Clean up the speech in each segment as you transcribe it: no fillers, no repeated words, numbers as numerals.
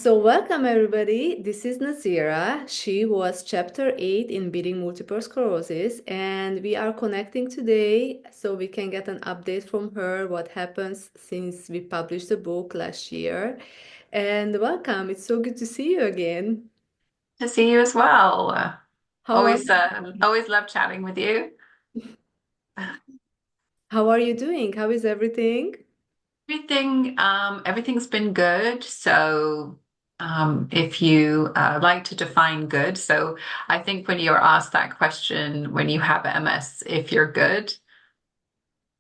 So, welcome everybody. This is Nassira. She was chapter 8 in Beating Multiple Sclerosis, and we are connecting today so we can get an update from her what happens since we published the book last year. And welcome. It's so good to see you again. To see you as well. How are Always love chatting with you. how are you doing? How is everything? Everything's been good. If you like to define good, so I think when you're asked that question, when you have MS, if you're good,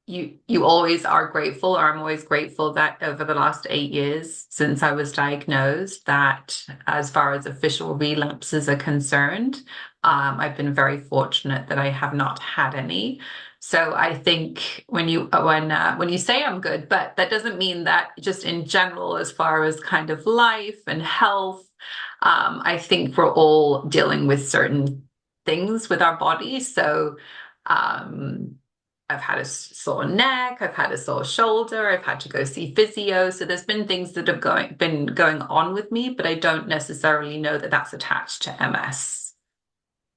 you always are grateful, or I'm always grateful that over the last 8 years since I was diagnosed, that as far as official relapses are concerned, I've been very fortunate that I have not had any. So I think when you say I'm good, but that doesn't mean that just in general, as far as kind of life and health, I think we're all dealing with certain things with our bodies. Um, I've had a sore neck, I've had a sore shoulder, I've had to go see physio. So there's been things that have been going on with me, but I don't necessarily know that that's attached to MS.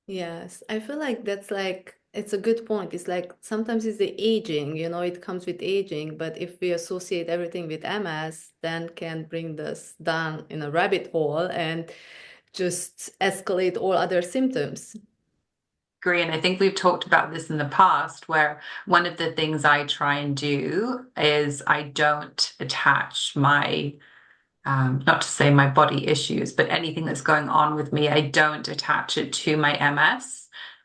Yes, I feel like that's like it's a good point. It's like sometimes it's the aging, it comes with aging, but if we associate everything with MS, then can bring us down in a rabbit hole and just escalate all other symptoms. Agree. And I think we've talked about this in the past, where one of the things I try and do is I don't attach not to say my body issues, but anything that's going on with me, I don't attach it to my MS.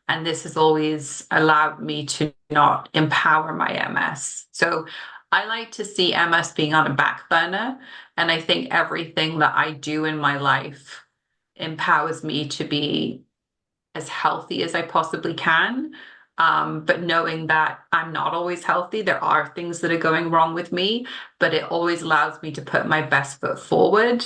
And this has always allowed me to not empower my MS. So I like to see MS being on a back burner. And I think everything that I do in my life empowers me to be as healthy as I possibly can. But knowing that I'm not always healthy, there are things that are going wrong with me, but it always allows me to put my best foot forward.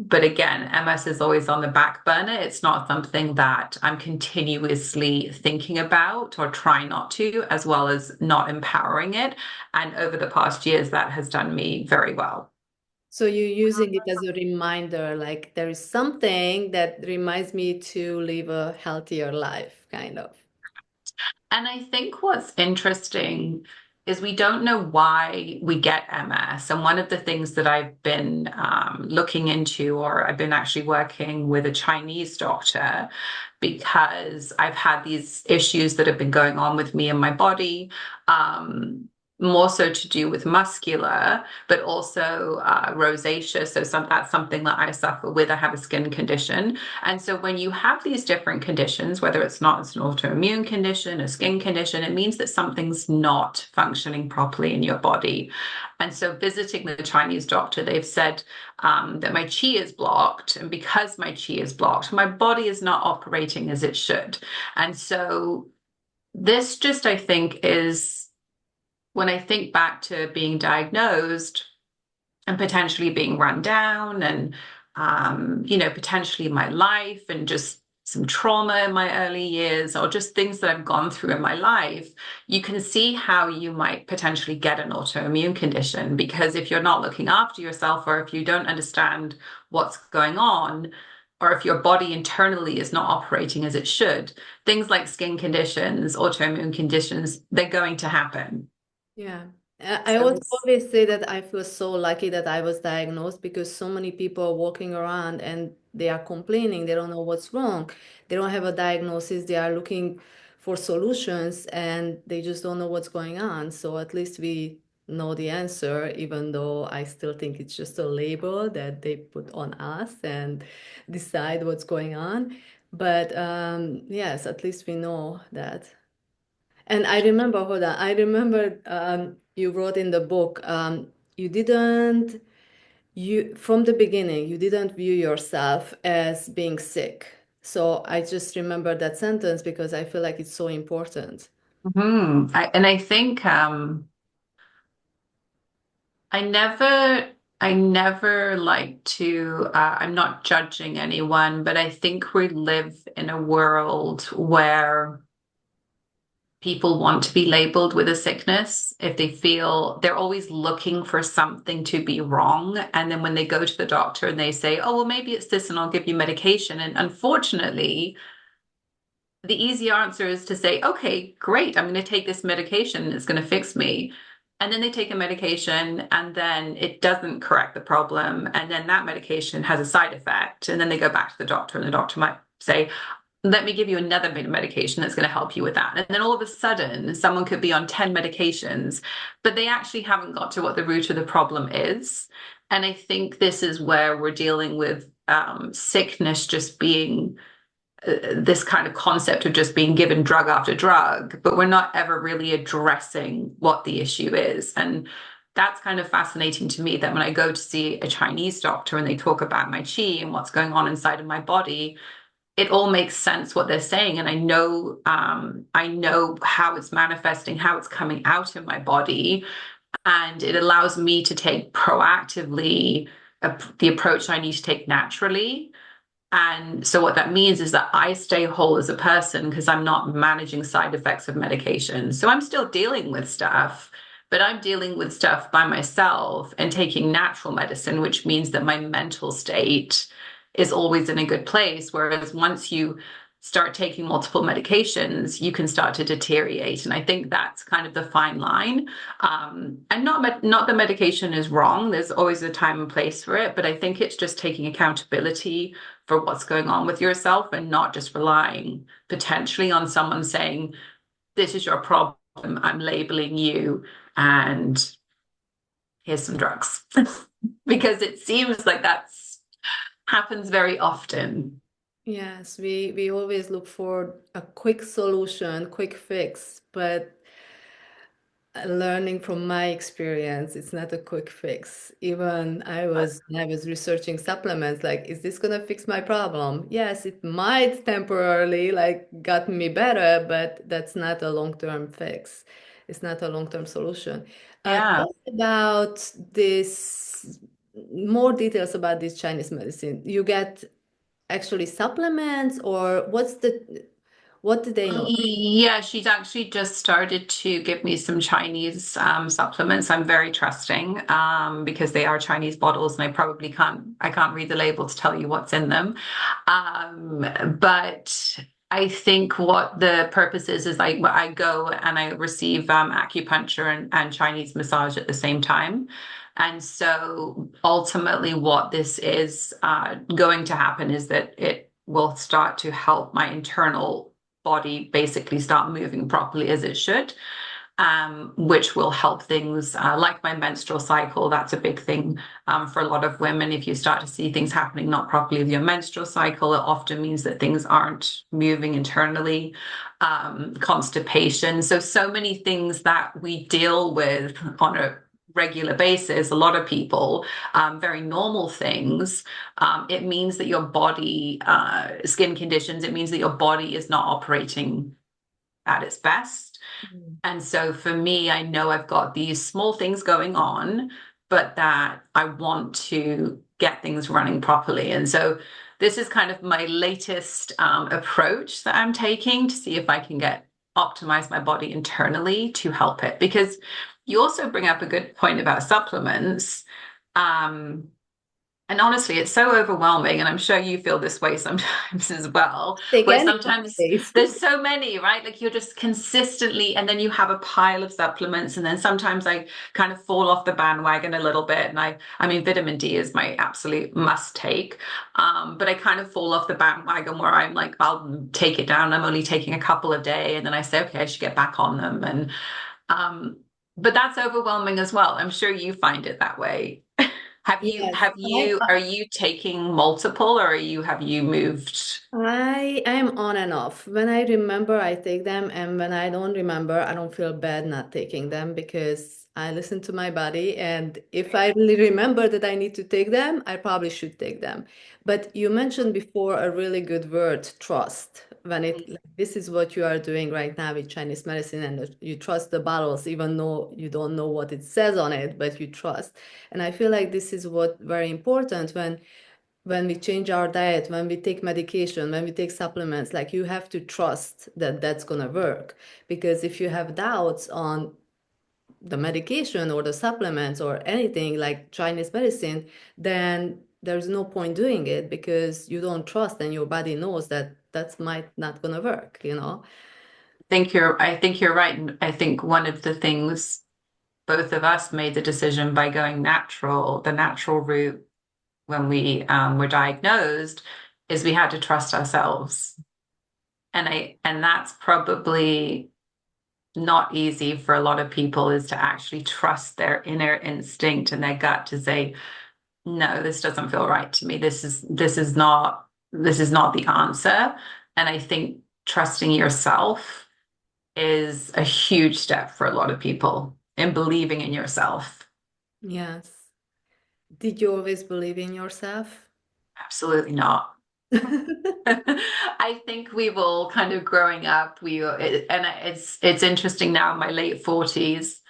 But again, MS is always on the back burner. It's not something that I'm continuously thinking about or try not to, as well as not empowering it. And over the past years, that has done me very well. So you're using it as a reminder, like there is something that reminds me to live a healthier life, kind of. And I think what's interesting is we don't know why we get MS. And one of the things that I've been looking into, or I've been actually working with a Chinese doctor, because I've had these issues that have been going on with me and my body. More so to do with muscular, but also rosacea. That's something that I suffer with. I have a skin condition. And so when you have these different conditions, whether it's not an autoimmune condition, a skin condition, it means that something's not functioning properly in your body. And so visiting the Chinese doctor, they've said that my chi is blocked. And because my chi is blocked, my body is not operating as it should. And so this just, I think, is when I think back to being diagnosed and potentially being run down and potentially my life and just some trauma in my early years or just things that I've gone through in my life, you can see how you might potentially get an autoimmune condition, because if you're not looking after yourself, or if you don't understand what's going on, or if your body internally is not operating as it should, things like skin conditions, autoimmune conditions, they're going to happen. Yeah. I So also this always say that I feel so lucky that I was diagnosed because so many people are walking around and they are complaining. They don't know what's wrong. They don't have a diagnosis. They are looking for solutions and they just don't know what's going on. So at least we know the answer, even though I still think it's just a label that they put on us and decide what's going on. But yes, at least we know that. And I remember, hold on, I remember you wrote in the book, from the beginning, you didn't view yourself as being sick. So I just remember that sentence because I feel like it's so important. and I think I never I never like to I'm not judging anyone, but I think we live in a world where people want to be labeled with a sickness. If they feel they're always looking for something to be wrong. And then when they go to the doctor and they say, oh, well, maybe it's this and I'll give you medication. And unfortunately, the easy answer is to say, okay, great, I'm going to take this medication and it's going to fix me. And then they take a medication and then it doesn't correct the problem. And then that medication has a side effect. And then they go back to the doctor and the doctor might say, let me give you another medication that's going to help you with that. And then all of a sudden, someone could be on 10 medications, but they actually haven't got to what the root of the problem is. And I think this is where we're dealing with sickness just being this kind of concept of just being given drug after drug, but we're not ever really addressing what the issue is. And that's kind of fascinating to me that when I go to see a Chinese doctor and they talk about my qi and what's going on inside of my body, it all makes sense what they're saying. And I know how it's manifesting, how it's coming out in my body. And it allows me to take proactively the approach I need to take naturally. And so what that means is that I stay whole as a person because I'm not managing side effects of medication. So I'm still dealing with stuff, but I'm dealing with stuff by myself and taking natural medicine, which means that my mental state is always in a good place. Whereas once you start taking multiple medications, you can start to deteriorate. And I think that's kind of the fine line. And not the medication is wrong. There's always a time and place for it, but I think it's just taking accountability for what's going on with yourself and not just relying potentially on someone saying, this is your problem, I'm labeling you, and here's some drugs. Because it seems like that's happens very often. Yes, we always look for a quick solution, quick fix, but learning from my experience, it's not a quick fix. Even when I was researching supplements, like, is this gonna fix my problem? Yes, it might temporarily like got me better, but that's not a long-term fix. It's not a long-term solution. Yeah. Tell me about this, more details about this Chinese medicine. You get actually supplements, or what do they know? Yeah, she's actually just started to give me some Chinese supplements. I'm very trusting because they are Chinese bottles, and I can't read the label to tell you what's in them. But I think what the purpose is I go and I receive acupuncture and Chinese massage at the same time. And so ultimately, what this is going to happen is that it will start to help my internal body basically start moving properly as it should, which will help things like my menstrual cycle. That's a big thing for a lot of women. If you start to see things happening not properly with your menstrual cycle, it often means that things aren't moving internally. Constipation. So many things that we deal with on a regular basis, a lot of people, very normal things. It means that your body, skin conditions, it means that your body is not operating at its best. Mhm. And so for me, I know I've got these small things going on, but that I want to get things running properly. And so this is kind of my latest approach that I'm taking to see if I can optimize my body internally to help it. Because you also bring up a good point about supplements. Um, and honestly, it's so overwhelming, and I'm sure you feel this way sometimes as well, Take where any sometimes place. there's so many, right? Like you're just consistently, and then you have a pile of supplements, and then sometimes I kind of fall off the bandwagon a little bit. And I mean, vitamin D is my absolute must take. But I kind of fall off the bandwagon where I'm like, I'll take it down. I'm only taking a couple a day, and then I say, okay, I should get back on them. And um, but that's overwhelming as well. I'm sure you find it that way. Yes, Are you taking multiple, or have you moved? I am on and off. When I remember, I take them, and when I don't remember, I don't feel bad not taking them because I listen to my body. And if I really remember that I need to take them, I probably should take them. But you mentioned before a really good word, trust. When like, this is what you are doing right now with Chinese medicine, and you trust the bottles, even though you don't know what it says on it, but you trust. And I feel like this is what very important when we change our diet, when we take medication, when we take supplements, like you have to trust that that's going to work. Because if you have doubts on the medication or the supplements or anything like Chinese medicine, then there's no point doing it because you don't trust and your body knows that that's might not going to work, you know? I think you're right. And I think one of the things both of us made the decision by going natural, the natural route when we were diagnosed, is we had to trust ourselves. And that's probably not easy for a lot of people, is to actually trust their inner instinct and their gut to say, no, this doesn't feel right to me. This is not the answer. And I think trusting yourself is a huge step for a lot of people in believing in yourself. Yes. Did you always believe in yourself? Absolutely not. I think we've all kind of growing up, it's interesting now in my late 40s.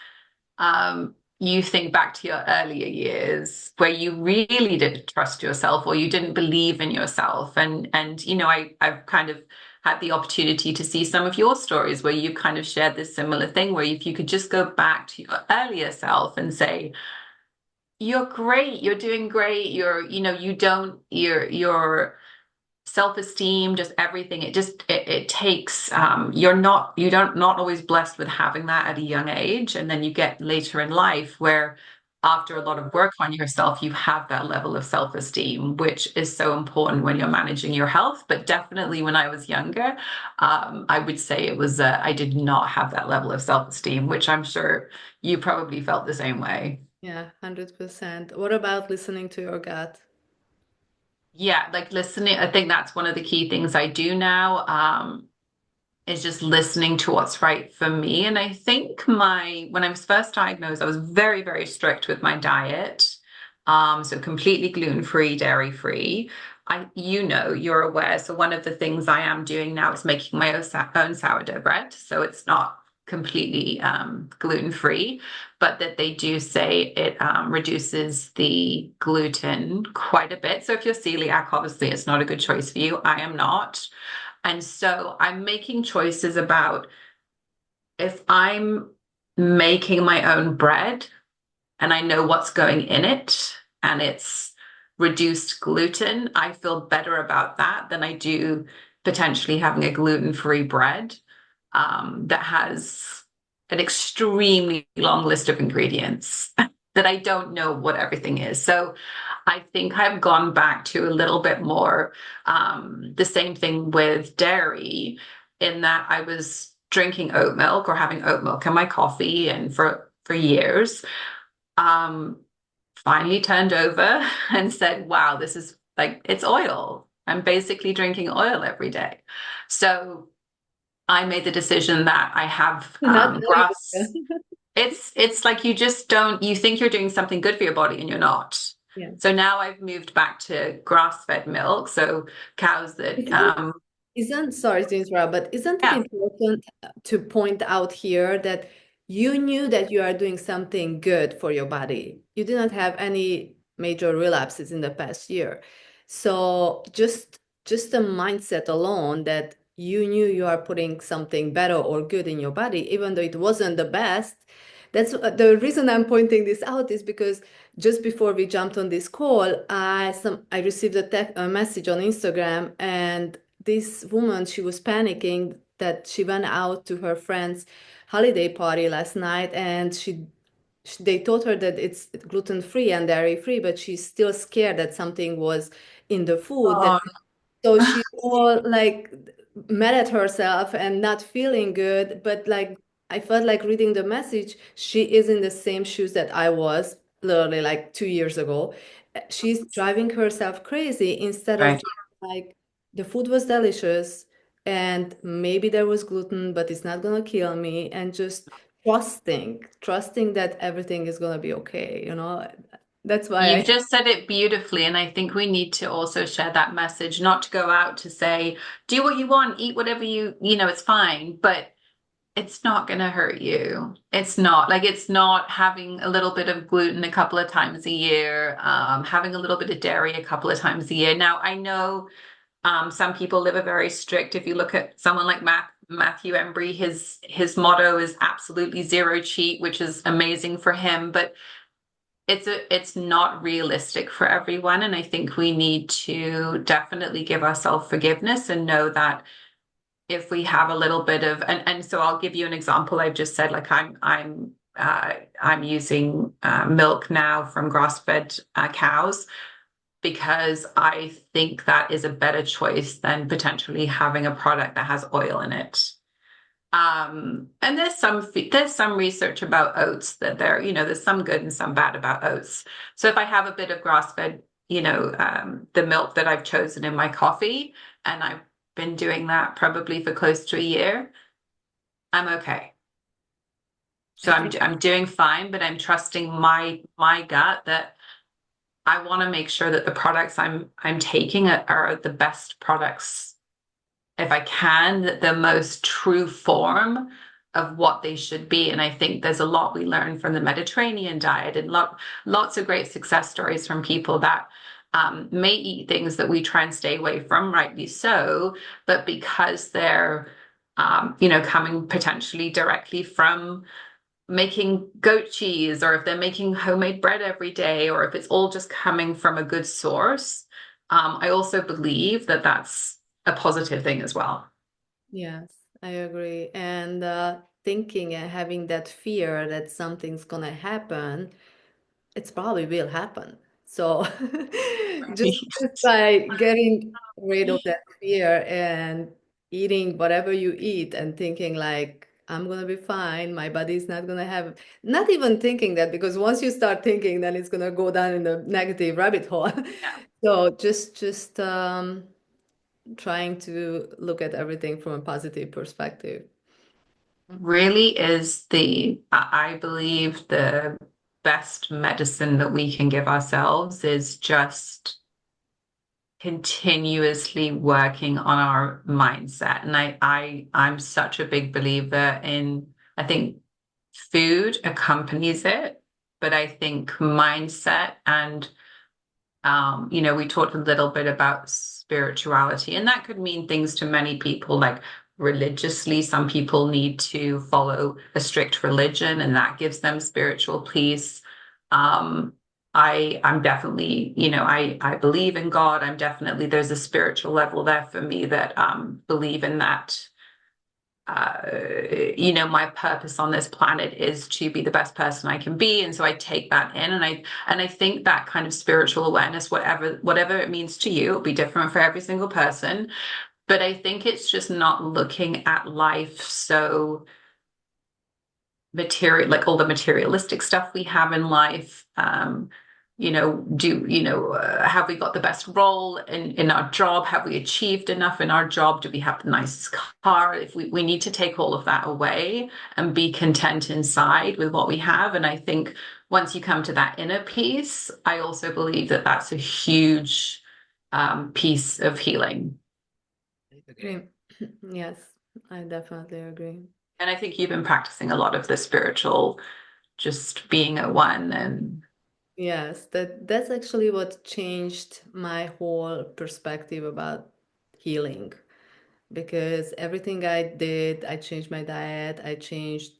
You think back to your earlier years where you really didn't trust yourself or you didn't believe in yourself. And I've kind of had the opportunity to see some of your stories where you kind of shared this similar thing, where if you could just go back to your earlier self and say, you're great, you're doing great, you don't, you're self-esteem, just everything. It takes you don't not always blessed with having that at a young age. And then you get later in life where after a lot of work on yourself, you have that level of self-esteem, which is so important when you're managing your health. But definitely when I was younger, I would say I did not have that level of self-esteem, which I'm sure you probably felt the same way. Yeah, 100%. What about listening to your gut? Yeah, like listening, I think that's one of the key things I do now. Is just listening to what's right for me. And I think when I was first diagnosed, I was very, very strict with my diet. So completely gluten-free, dairy-free. You're aware. So one of the things I am doing now is making my own sourdough bread. So it's not completely gluten-free, but that they do say it reduces the gluten quite a bit. So if you're celiac, obviously it's not a good choice for you. I am not. And so I'm making choices about, if I'm making my own bread and I know what's going in it and it's reduced gluten, I feel better about that than I do potentially having a gluten-free bread that has an extremely long list of ingredients that I don't know what everything is. So I think I've gone back to a little bit more the same thing with dairy, in that I was drinking oat milk or having oat milk in my coffee, and for years. Um, Finally turned over and said, wow, this is like, it's oil. I'm basically drinking oil every day. So I made the decision that I have Not knowing. grass. It's like you think you're doing something good for your body and you're not. Yeah. So now I've moved back to grass-fed milk. So cows that Isn't, sorry to interrupt, but isn't it yeah. important to point out here that you knew that you are doing something good for your body? You didn't have any major relapses in the past year. So just the mindset alone that you knew you are putting something better or good in your body, even though it wasn't the best. That's the reason I'm pointing this out is because just before we jumped on this call, I received a message on Instagram, and this woman, she was panicking that she went out to her friend's holiday party last night, and they told her that it's gluten free and dairy free, but she's still scared that something was in the food that Oh, so she's all like mad at herself and not feeling good. But like I felt like reading the message, she is in the same shoes that I was literally like 2 years ago. She's driving herself crazy instead of right. just like the food was delicious and maybe there was gluten, but it's not gonna kill me, and just trusting that everything is gonna be okay, you know. That's why You've I just said it beautifully, and I think we need to also share that message, not to go out to say, do what you want, eat whatever it's fine, but it's not going to hurt you. It's not like it's not having a little bit of gluten a couple of times a year, having a little bit of dairy a couple of times a year. Now, I know some people live a very strict. If you look at someone like Matthew Embry, his motto is absolutely zero cheat, which is amazing for him. But it's not realistic for everyone, and I think we need to definitely give ourselves forgiveness and know that if we have a little bit of and so I'll give you an example. I've just said like I'm using milk now from grass-fed cows because I think that is a better choice than potentially having a product that has oil in it. And there's some research about oats that there's some good and some bad about oats. So if I have a bit of grass-fed, the milk that I've chosen in my coffee, and I've been doing that probably for close to a year, I'm okay. So I I'm think, I'm doing fine, but I'm trusting my gut that I want to make sure that the products I'm taking are the best products if I can, the most true form of what they should be. And I think there's a lot we learn from the Mediterranean diet and lots of great success stories from people that may eat things that we try and stay away from, rightly so, but because they're coming potentially directly from making goat cheese, or if they're making homemade bread every day, or if it's all just coming from a good source, I also believe that that's a positive thing as well. yes, I agree. And thinking and having that fear that something's gonna happen, it's probably will happen. So just by getting rid of that fear and eating whatever you eat and thinking like I'm gonna be fine, my body's not gonna have, not even thinking that, because once you start thinking, then it's gonna go down in the negative rabbit hole. Yeah. So just trying to look at everything from a positive perspective. Really is I believe the best medicine that we can give ourselves is just continuously working on our mindset. And I'm such a big believer in, I think food accompanies it, but I think mindset and we talked a little bit about spirituality, and that could mean things to many people, like religiously. Some people need to follow a strict religion, and that gives them spiritual peace. Um, I'm definitely, I believe in God. There's a spiritual level there for me that believe in that my purpose on this planet is to be the best person I can be. And so I take that in, and I think that kind of spiritual awareness, whatever it means to you, it'll be different for every single person. But I think it's just not looking at life so material, like all the materialistic stuff we have in life. Have we got the best role in our job? Have we achieved enough in our job? Do we have the nicest car? If we need to take all of that away and be content inside with what we have. And I think once you come to that inner peace, I also believe that that's a huge piece of healing. I agree. Yes, I definitely agree. And I think you've been practicing a lot of the spiritual, just being at one and Yes, that's actually what changed my whole perspective about healing. Because everything I did, I changed my diet, I changed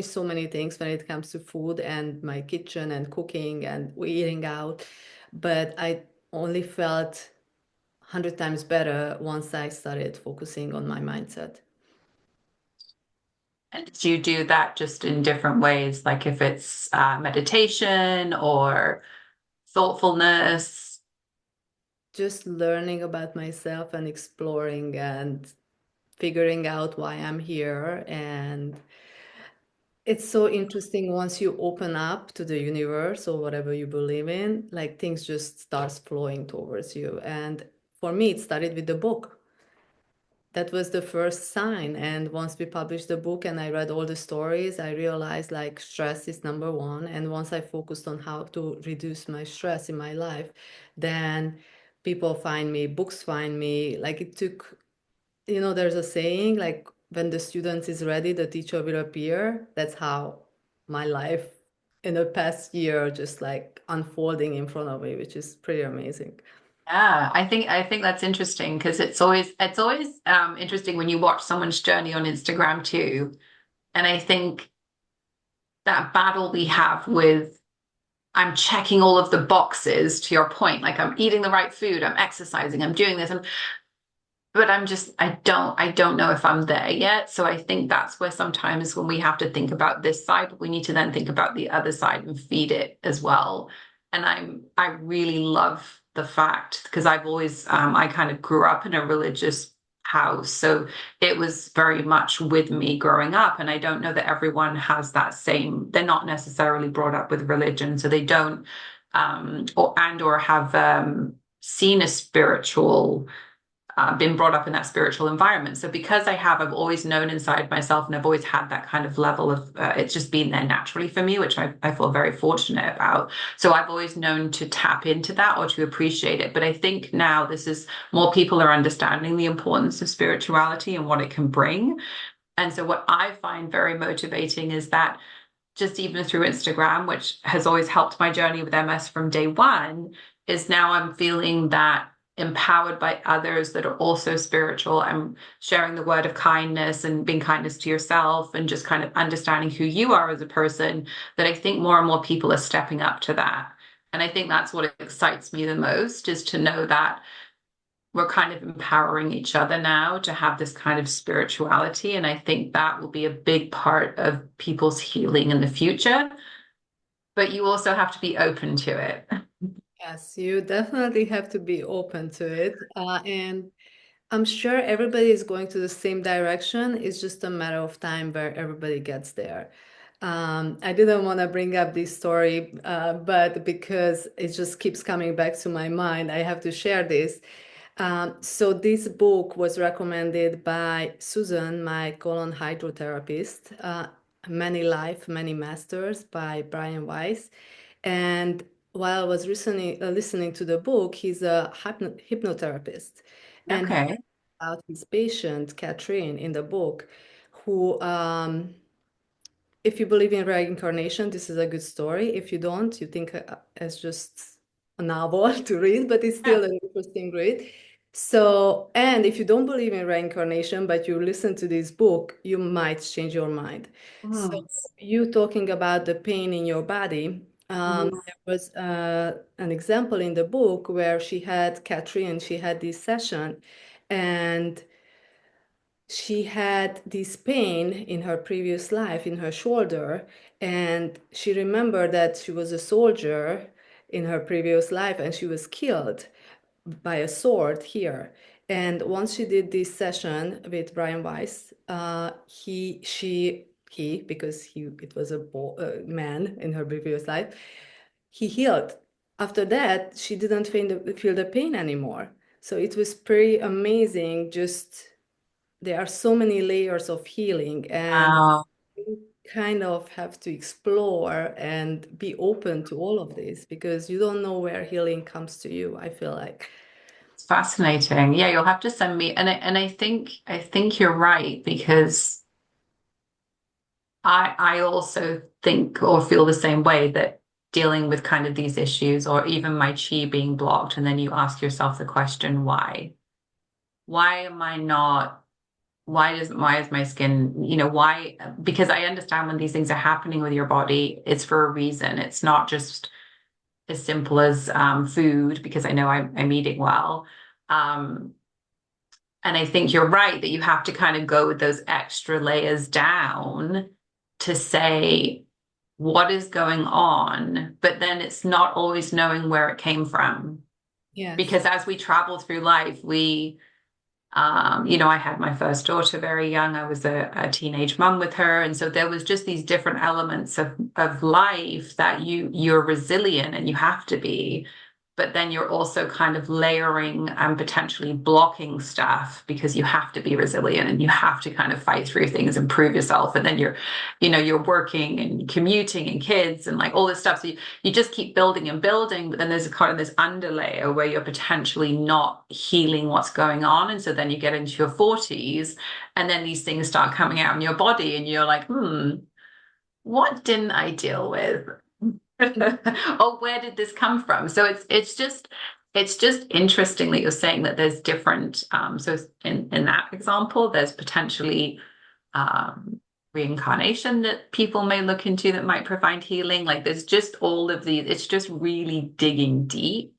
so many things when it comes to food and my kitchen and cooking and eating out. But I only felt 100 times better once I started focusing on my mindset. And do you do that just in different ways, like if it's meditation or thoughtfulness? Just learning about myself and exploring and figuring out why I'm here. And it's so interesting once you open up to the universe or whatever you believe in, like things just starts flowing towards you. And for me, it started with the book. That was the first sign. And once we published the book and I read all the stories, I realized like stress is number one. And once I focused on how to reduce my stress in my life, then people find me, books find me. Like it took, there's a saying like when the student is ready, the teacher will appear. That's how my life in the past year just like unfolding in front of me, which is pretty amazing. Yeah, I think that's interesting because it's always interesting when you watch someone's journey on Instagram too. And I think that battle we have with I'm checking all of the boxes to your point, like I'm eating the right food, I'm exercising, I'm doing this, but I don't know if I'm there yet. So I think that's where sometimes when we have to think about this side, but we need to then think about the other side and feed it as well. And I really love the fact because I've always I kind of grew up in a religious house. So it was very much with me growing up. And I don't know that everyone has that same, they're not necessarily brought up with religion. So they don't or have seen a spiritual been brought up in that spiritual environment. So because I've always known inside myself and I've always had that kind of level of, it's just been there naturally for me, which I feel very fortunate about. So I've always known to tap into that or to appreciate it. But I think now this is more people are understanding the importance of spirituality and what it can bring. And so what I find very motivating is that just even through Instagram, which has always helped my journey with MS from day one, is now I'm feeling that empowered by others that are also spiritual. I'm sharing the word of kindness and being kindness to yourself and just kind of understanding who you are as a person, that I think more and more people are stepping up to that. And I think that's what excites me the most is to know that we're kind of empowering each other now to have this kind of spirituality. And I think that will be a big part of people's healing in the future. But you also have to be open to it. Yes, you definitely have to be open to it. And I'm sure everybody is going to the same direction. It's just a matter of time where everybody gets there. I didn't want to bring up this story, but because it just keeps coming back to my mind, I have to share this. So this book was recommended by Susan, my colon hydrotherapist, Many Life, Many Masters by Brian Weiss. And while I was listening to the book, he's a hypnotherapist. And he Okay. talked about his patient, Catherine, in the book, who if you believe in reincarnation, this is a good story. If you don't, you think it's just a novel to read, but it's Yeah. still an interesting read. So, and if you don't believe in reincarnation, but you listen to this book, you might change your mind. So, Mm. you talking about the pain in your body, Mhm. there was an example in the book where she had this session, and she had this pain in her previous life in her shoulder, and she remembered that she was a soldier in her previous life and she was killed by a sword here. And once she did this session with Brian Weiss, because it was a man in her previous life, he healed. After that, she didn't feel the pain anymore. So it was pretty amazing. Just there are so many layers of healing, and Wow. you kind of have to explore and be open to all of this because you don't know where healing comes to you, I feel like. It's fascinating. Yeah, you'll have to send me and I think you're right because I also think or feel the same way that dealing with kind of these issues or even my chi being blocked and then you ask yourself the question why? Why am I not why is my skin, why? Because I understand when these things are happening with your body, it's for a reason. It's not just as simple as food, because I know I'm eating well. Um, and I think you're right that you have to kind of go with those extra layers down to say what is going on, but then it's not always knowing where it came from. Yes. Because as we travel through life, I had my first daughter very young. I was a teenage mum with her. And so there was just these different elements of life that you're resilient and you have to be. but then you're also kind of layering and potentially blocking stuff because you have to be resilient and you have to kind of fight through things and prove yourself. And then you're working and commuting and kids and like all this stuff. So you just keep building and building, but then there's a kind of this underlayer where you're potentially not healing what's going on. And so then you get into your 40s and then these things start coming out in your body and you're like, what didn't I deal with? Oh, where did this come from? So it's just interesting that you're saying that there's different. So in that example, there's potentially reincarnation that people may look into that might provide healing. Like there's just all of these. It's just really digging deep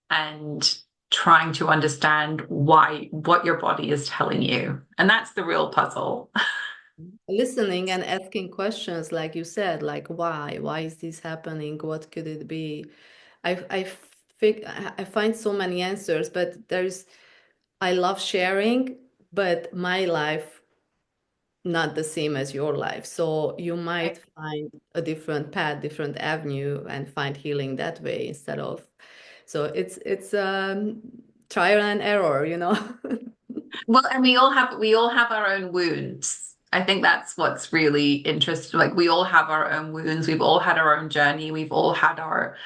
and trying to understand what your body is telling you, and that's the real puzzle. Listening and asking questions, like you said, like why is this happening? What could it be? I find so many answers, but I love sharing, but my life not the same as your life. So you might find a different path, different avenue, and find healing that way instead of. So it's trial and error, you know. Well, and we all have our own wounds. I think that's what's really interesting. Like we all have our own wounds. We've all had our own journey. We've all had our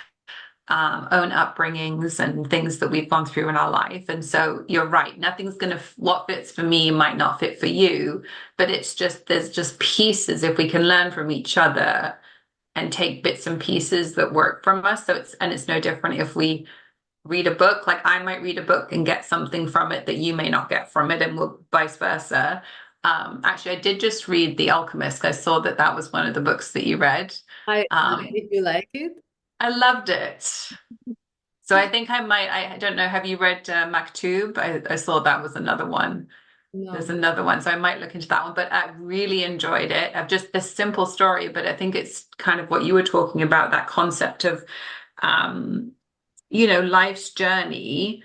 own upbringings and things that we've gone through in our life. And so you're right. What fits for me might not fit for you, but there's just pieces if we can learn from each other and take bits and pieces that work from us. It's no different if we read a book. Like I might read a book and get something from it that you may not get from it, and vice versa. Actually, I did just read The Alchemist. I saw that that was one of the books that you read. Did you like it? I loved it. So I think I don't know, have you read Maktub? I saw that was another one. There's No. another one. So I might look into that one, but I really enjoyed it. I've just a simple story, but I think it's kind of what you were talking about, that concept of, um, life's journey,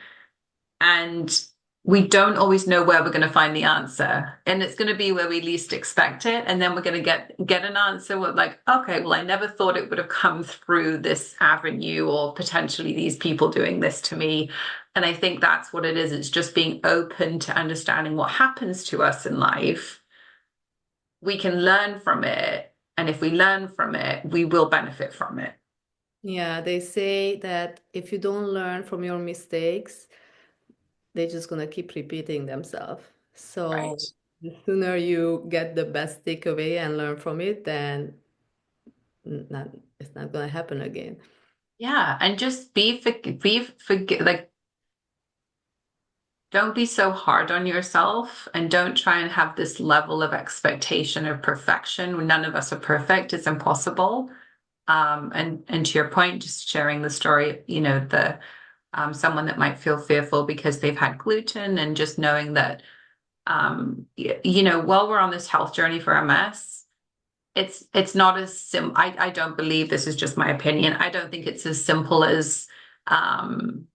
and we don't always know where we're going to find the answer, and it's going to be where we least expect it, and then we're going to get an answer. We're like, okay, well, I never thought it would have come through this avenue, or potentially these people doing this to me. And I think that's what it is. It's just being open to understanding what happens to us in life. We can learn from it, and if we learn from it, we will benefit from it. Yeah, they say that if you don't learn from your mistakes, they're just gonna keep repeating themselves. Right. So the sooner you get the best takeaway and learn from it, then not it's not gonna happen again. Yeah, and just like don't be so hard on yourself, and don't try and have this level of expectation of perfection. None of us are perfect. It's impossible. And to your point, just sharing the story, the someone that might feel fearful because they've had gluten, and just knowing that while we're on this health journey for MS, it's not as I don't believe, this is just my opinion. I don't think it's as simple as um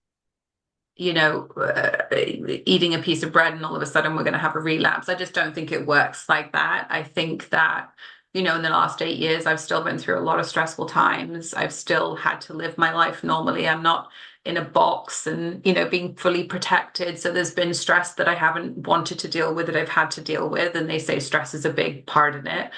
eating a piece of bread and all of a sudden we're going to have a relapse. I just don't think it works like that. I think that, in the last 8 years, I've still been through a lot of stressful times. I've still had to live my life normally. I'm not in a box and, being fully protected. So there's been stress that I haven't wanted to deal with, that I've had to deal with. And they say stress is a big part in it.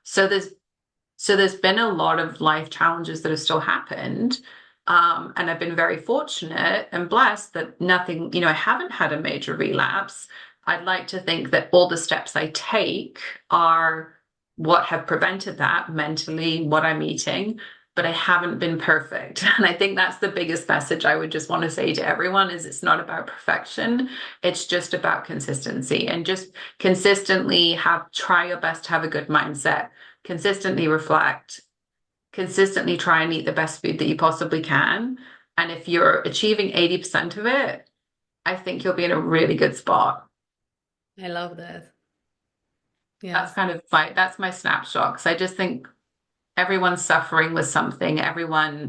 So there's been a lot of life challenges that have still happened. And I've been very fortunate and blessed that nothing, I haven't had a major relapse. I'd like to think that all the steps I take are what have prevented that mentally, what I'm eating, but I haven't been perfect. And I think that's the biggest message I would just want to say to everyone is it's not about perfection. It's just about consistency, and just consistently try your best to have a good mindset, consistently reflect, consistently try and eat the best food that you possibly can. And if you're achieving 80% of it, I think you'll be in a really good spot. I love that. That's Yes. kind of that's my snapshot. Because I just think everyone's suffering with something.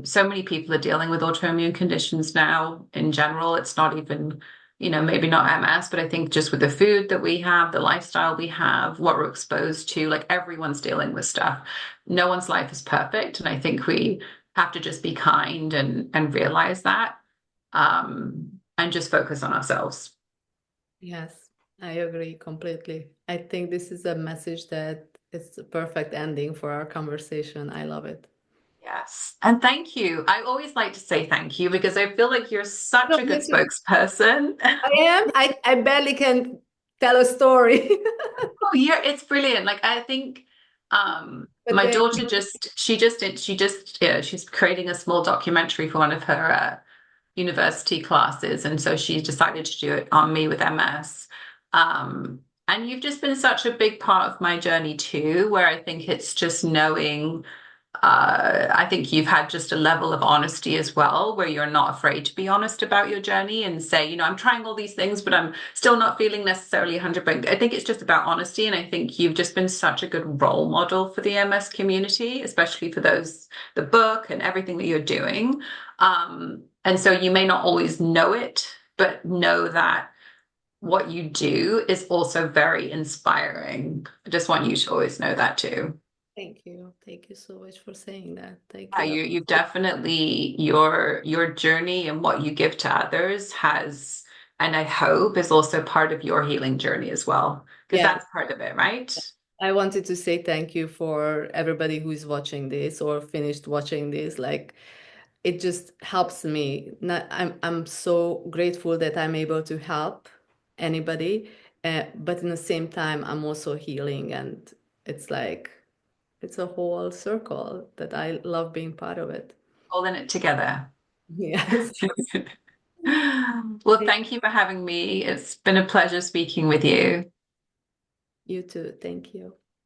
So many people are dealing with autoimmune conditions now in general. It's not even, maybe not MS, but I think just with the food that we have, the lifestyle we have, what we're exposed to, like everyone's dealing with stuff. No one's life is perfect. And I think we have to just be kind and realize that. and just focus on ourselves. Yes, I agree completely. I think this is a message that is a perfect ending for our conversation. I love it. Yes. And thank you. I always like to say thank you because I feel like you're No, such a good you too. spokesperson. I am. I barely can tell a story. Oh, yeah, it's brilliant. Like I think But my thank daughter you. just yeah, she's creating a small documentary for one of her university classes, and so she decided to do it on me with MS. And you've just been such a big part of my journey too, where I think it's just knowing I think you've had just a level of honesty as well, where you're not afraid to be honest about your journey and say, I'm trying all these things, but I'm still not feeling necessarily 100%. I think it's just about honesty. And I think you've just been such a good role model for the MS community, especially for the book and everything that you're doing. And so you may not always know it, but know that what you do is also very inspiring. I just want you to always know that too. Thank you. Thank you so much for saying that. Thank Yeah, you. you definitely your journey and what you give to others has, and I hope is also part of your healing journey as well, because Yes. that's part of it, right? I wanted to say thank you for everybody who is watching this or finished watching this. Like it just helps me. Not, I'm so grateful that I'm able to help anybody, but in the same time, I'm also healing, and it's like it's a whole circle that I love being part of it. Holding it together. Yes. Well, thank you for having me. It's been a pleasure speaking with you. You too. Thank you.